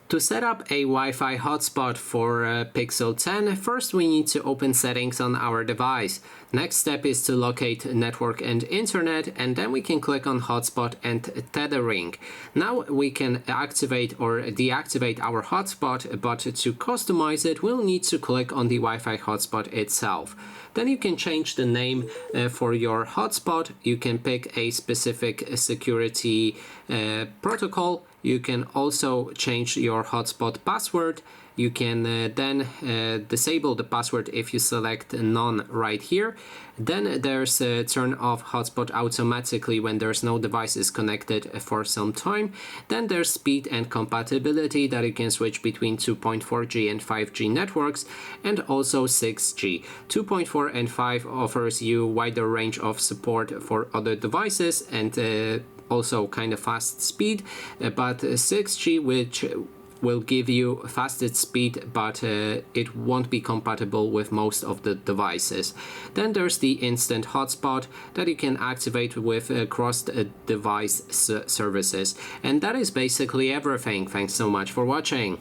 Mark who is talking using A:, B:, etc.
A: To set up a Wi-Fi hotspot for Pixel 10, first we need to open settings on our device. Next step is to locate network and internet, and then we can click on hotspot and tethering. Now we can activate or deactivate our hotspot, but to customize it we'll need to click on the Wi-Fi hotspot itself. Then you can change the name for your hotspot. You can pick a specific security protocol. You can also change your hotspot password. You can then disable the password if you select none right here. Then there's turn off hotspot automatically when there's no devices connected for some time. Then there's speed and compatibility, that you can switch between 2.4G and 5G networks, and also 6G. 2.4 and 5 offers you wider range of support for other devices and also kind of fast speed, but 6G, which will give you fastest speed, but it won't be compatible with most of the devices. Then there's the instant hotspot that you can activate with cross-device services. And that is basically everything. Thanks so much for watching.